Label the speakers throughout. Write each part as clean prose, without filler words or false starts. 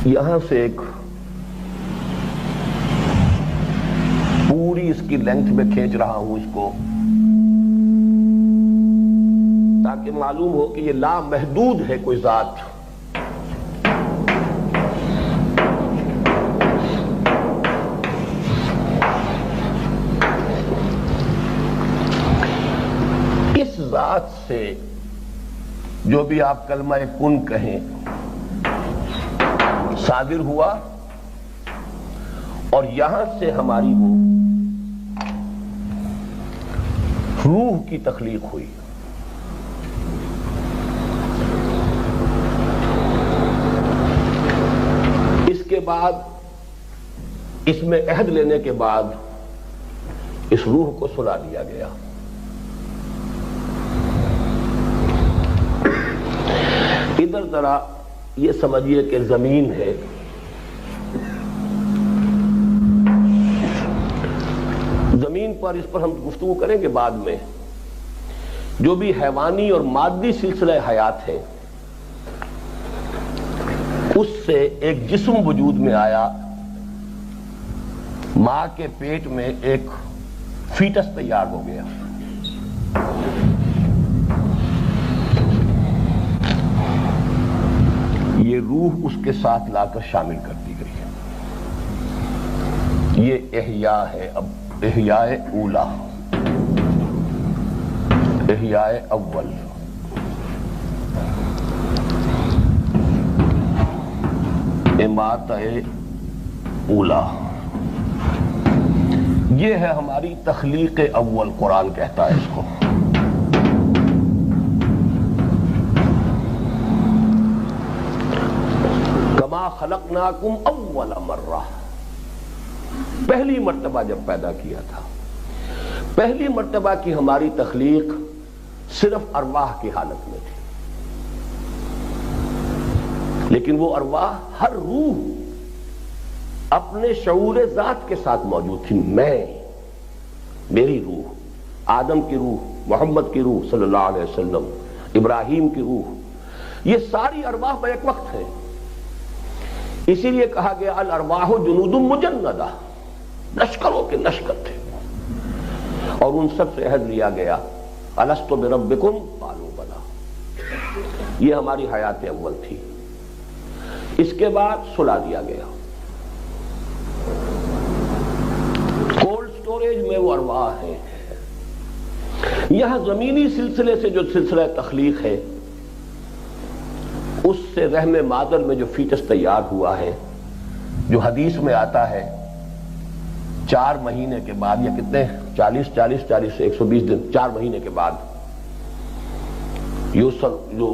Speaker 1: یہاں سے ایک پوری اس کی لینتھ میں کھینچ رہا ہوں اس کو تاکہ معلوم ہو کہ یہ لامحدود ہے کوئی ذات. اس ذات سے جو بھی آپ کلمہ کن کہیں صادر ہوا اور یہاں سے ہماری وہ روح کی تخلیق ہوئی. اس کے بعد اس میں عہد لینے کے بعد اس روح کو سلا دیا گیا. ادھر ذرا یہ سمجھیے کہ زمین ہے، زمین پر اس پر ہم گفتگو کریں گے بعد میں. جو بھی حیوانی اور مادی سلسلہ حیات ہے اس سے ایک جسم وجود میں آیا. ماں کے پیٹ میں ایک فیٹس تیار ہو گیا. یہ روح اس کے ساتھ لا کر شامل کر دی گئی ہے. یہ احیاء ہے. اب احیاء اولا، احیاء اول. اماتہ اولا، یہ ہے ہماری تخلیق اول. قرآن کہتا ہے اس کو. کما خلقناکم اول مرہ، پہلی مرتبہ جب پیدا کیا تھا. پہلی مرتبہ کی ہماری تخلیق صرف ارواح کی حالت میں تھی، لیکن وہ ارواح، ہر روح اپنے شعور ذات کے ساتھ موجود تھی. میں، میری روح، آدم کی روح، محمد کی روح صلی اللہ علیہ وسلم، ابراہیم کی روح، یہ ساری ارواح بیک وقت ہیں. اسی لیے کہا گیا الارواح جنود مجندہ، لشکروں کے لشکر تھے. اور ان سب سے عہد لیا گیا الست بربکم قالوا بلی. یہ ہماری حیات اول تھی. اس کے بعد سلا دیا گیا. کولڈ سٹوریج میں وہ ارواح ہیں. یہاں زمینی سلسلے سے جو سلسلہ تخلیق ہے اس سے رحم مادر میں جو فیٹس تیار ہوا ہے، جو حدیث میں آتا ہے 4 مہینے کے بعد، یا کتنے 40 سے 120 دن، 4 مہینے کے بعد جو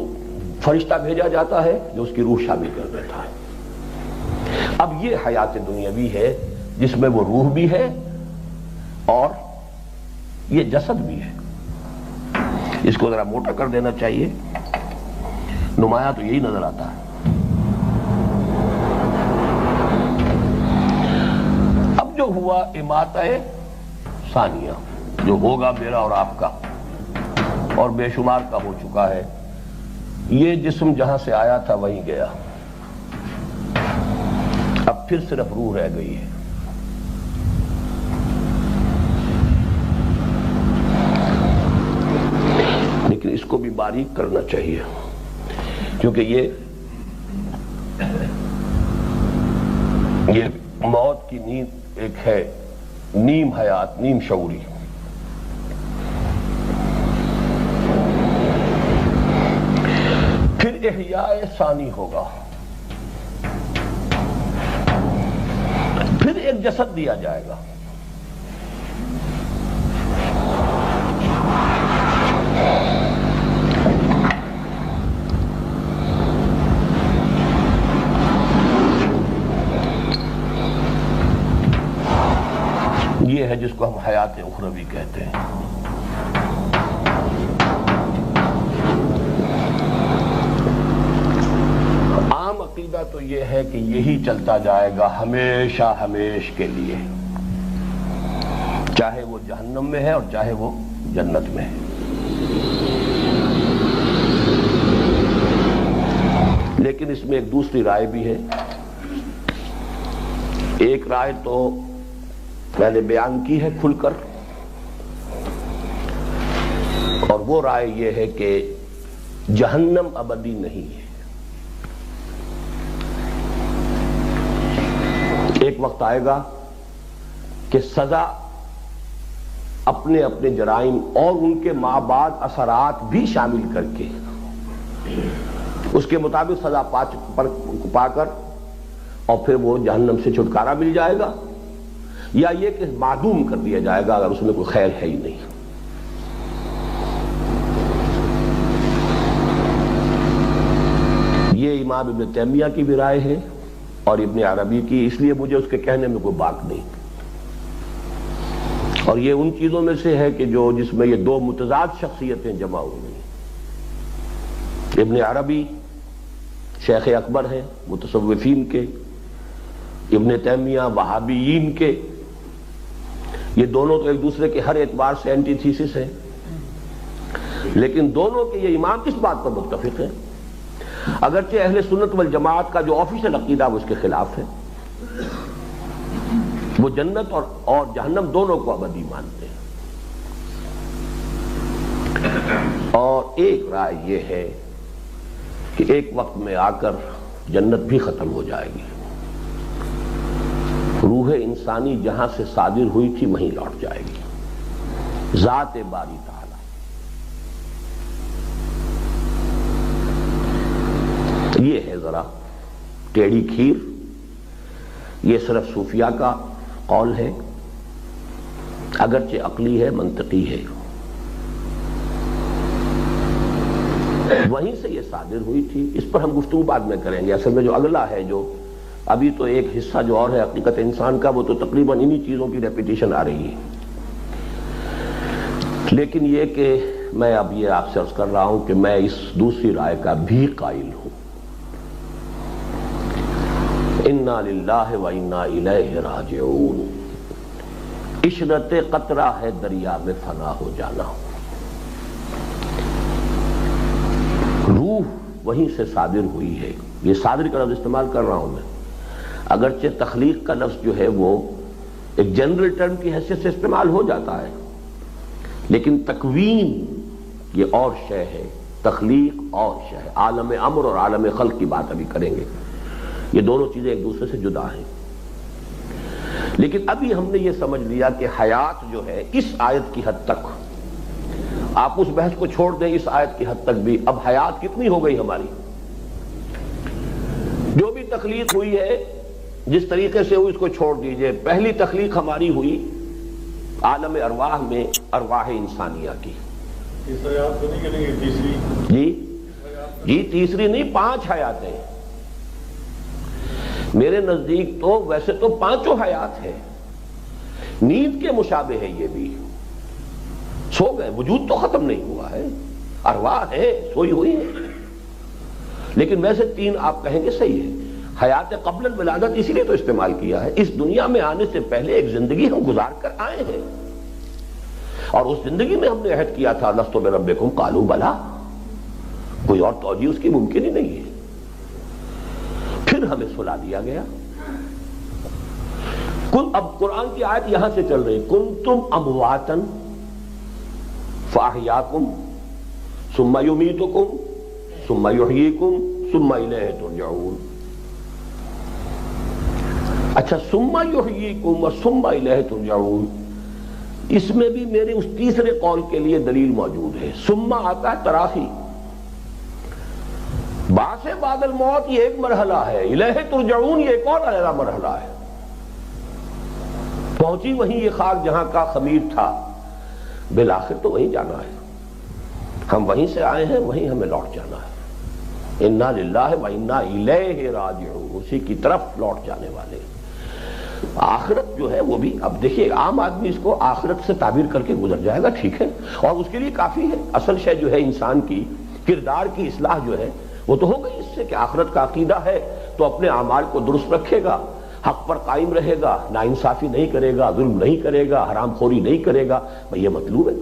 Speaker 1: فرشتہ بھیجا جاتا ہے جو اس کی روح شامل کر دیتا ہے. اب یہ حیات دنیاوی ہے جس میں وہ روح بھی ہے اور یہ جسد بھی ہے. اس کو ذرا موٹا کر دینا چاہیے، نمایاں تو یہی نظر آتا ہے. اب جو ہوا اماتہ ثانیہ، جو ہوگا میرا اور آپ کا اور بے شمار کا ہو چکا ہے. یہ جسم جہاں سے آیا تھا وہیں گیا. اب پھر صرف روح رہ گئی ہے. لیکن اس کو بھی باریک کرنا چاہیے، کیونکہ یہ موت کی نیند ایک ہے، نیم حیات، نیم شعوری. پھر احیاء ثانی ہوگا، پھر ایک جسد دیا جائے گا. یہ ہے جس کو ہم حیات اخروی کہتے ہیں. عام عقیدہ تو یہ ہے کہ یہی چلتا جائے گا ہمیشہ ہمیش کے لیے، چاہے وہ جہنم میں ہے اور چاہے وہ جنت میں ہے. لیکن اس میں ایک دوسری رائے بھی ہے ایک رائے تو میں نے بیان کی ہے کھل کر، اور وہ رائے یہ ہے کہ جہنم ابدی نہیں ہے۔ ایک وقت آئے گا کہ سزا اپنے اپنے جرائم اور ان کے مابعد اثرات بھی شامل کر کے اس کے مطابق سزا پا کر اور پھر وہ جہنم سے چھٹکارا مل جائے گا، یا یہ کہ معدوم کر دیا جائے گا اگر اس میں کوئی خیر ہے ہی نہیں۔ یہ امام ابن تیمیہ کی بھی رائے ہے اور ابن عربی کی، اس لیے مجھے اس کے کہنے میں کوئی بات نہیں، اور یہ ان چیزوں میں سے ہے کہ جس میں یہ دو متضاد شخصیتیں جمع ہو گئی۔ ابن عربی شیخ اکبر ہیں متصوفین کے، ابن تیمیہ وہابیین کے، یہ دونوں تو ایک دوسرے کے ہر اعتبار سے اینٹی تھیسس ہیں، لیکن دونوں کے یہ امام اس بات پر متفق ہیں، اگرچہ اہل سنت والجماعت کا جو آفیشل عقیدہ وہ اس کے خلاف ہے، وہ جنت اور جہنم دونوں کو ابدی مانتے ہیں۔ اور ایک رائے یہ ہے کہ ایک وقت میں آ کر جنت بھی ختم ہو جائے گی، روح انسانی جہاں سے صادر ہوئی تھی وہیں لوٹ جائے گی، ذات باری تعالی۔ یہ ہے ذرا ٹیڑھی کھیر، یہ صرف صوفیاء کا قول ہے، اگرچہ عقلی ہے، منطقی ہے، وہیں سے یہ صادر ہوئی تھی۔ اس پر ہم گفتگو بعد میں کریں گے۔ اصل میں جو اگلا ہے، جو ابھی تو ایک حصہ جو اور ہے حقیقت انسان کا، وہ تو تقریباً انہی چیزوں کی ریپیٹیشن آ رہی ہے، لیکن یہ کہ میں اب یہ آپ سے عرض کر رہا ہوں کہ میں اس دوسری رائے کا بھی قائل ہوں۔ انا للہ و انا الیہ راجعون، عشرت قطرہ ہے دریا میں فنا ہو جانا، روح وہیں سے صادر ہوئی ہے۔ یہ صادر کا لفظ استعمال کر رہا ہوں میں، اگرچہ تخلیق کا لفظ جو ہے وہ ایک جنرل ٹرم کی حیثیت سے استعمال ہو جاتا ہے، لیکن تکوین یہ اور شے ہے، تخلیق اور شے ہے۔ عالم امر اور عالم خلق کی بات ابھی کریں گے، یہ دونوں چیزیں ایک دوسرے سے جدا ہیں، لیکن ابھی ہم نے یہ سمجھ لیا کہ حیات جو ہے اس آیت کی حد تک، آپ اس بحث کو چھوڑ دیں، اس آیت کی حد تک بھی اب حیات کتنی ہو گئی ہماری؟ جو بھی تخلیق ہوئی ہے جس طریقے سے ہوئی اس کو چھوڑ دیجئے۔ پہلی تخلیق ہماری ہوئی عالم ارواح میں، ارواح انسانیہ کی۔ جی تیسری نہیں، 5 حیاتیں میرے نزدیک، تو ویسے تو 5 حیات ہیں، نیند کے مشابہ ہے، یہ بھی سو گئے، وجود تو ختم نہیں ہوا ہے، ارواح ہے، سوئی ہوئی ہے، لیکن ویسے 3 آپ کہیں گے صحیح ہے۔ حیات قبل الولادت اسی لیے تو استعمال کیا ہے، اس دنیا میں آنے سے پہلے ایک زندگی ہم گزار کر آئے ہیں، اور اس زندگی میں ہم نے عہد کیا تھا لست بربکم قالوا بلا، کوئی اور توجیہ اس کی ممکن ہی نہیں ہے، پھر ہمیں سلا دیا گیا۔ اب قرآن کی آیت یہاں سے چل رہی، کنتم امواتا فاحیاکم ثم یمیتکم ثم یحییکم ثم الیہ ترجعون۔ اچھا، ثم یحییکم و ثم الیہ ترجعون، اس میں بھی میرے اس تیسرے قول کے لیے دلیل موجود ہے۔ ثم آتا ہے تراخی، بعث بعد الموت یہ ایک مرحلہ ہے، الیہ ترجعون یہ ایک اور علیحدہ مرحلہ ہے۔ پہنچی وہیں یہ خاک جہاں کا خمیر تھا، بالآخر تو وہیں جانا ہے، ہم وہیں سے آئے ہیں، وہیں ہمیں لوٹ جانا ہے۔ انا للہ و انا الیہ راجعون، اسی کی طرف لوٹ جانے والے۔ آخرت جو ہے وہ بھی، اب دیکھیے عام آدمی اس کو آخرت سے تعبیر کر کے گزر جائے گا، ٹھیک ہے، اور اس کے لیے کافی ہے۔ اصل شے جو ہے انسان کی کردار کی اصلاح جو ہے وہ تو ہو گئی اس سے کہ آخرت کا عقیدہ ہے تو اپنے اعمال کو درست رکھے گا، حق پر قائم رہے گا، ناانصافی نہیں کرے گا، ظلم نہیں کرے گا، حرام خوری نہیں کرے گا، یہ مطلوب ہے۔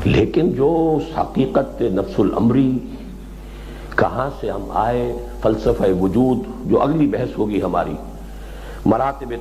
Speaker 1: لیکن جو حقیقت نفس الامری، کہاں سے ہم آئے، فلسفہ وجود، جو اگلی بحث ہوگی ہماری، مراتب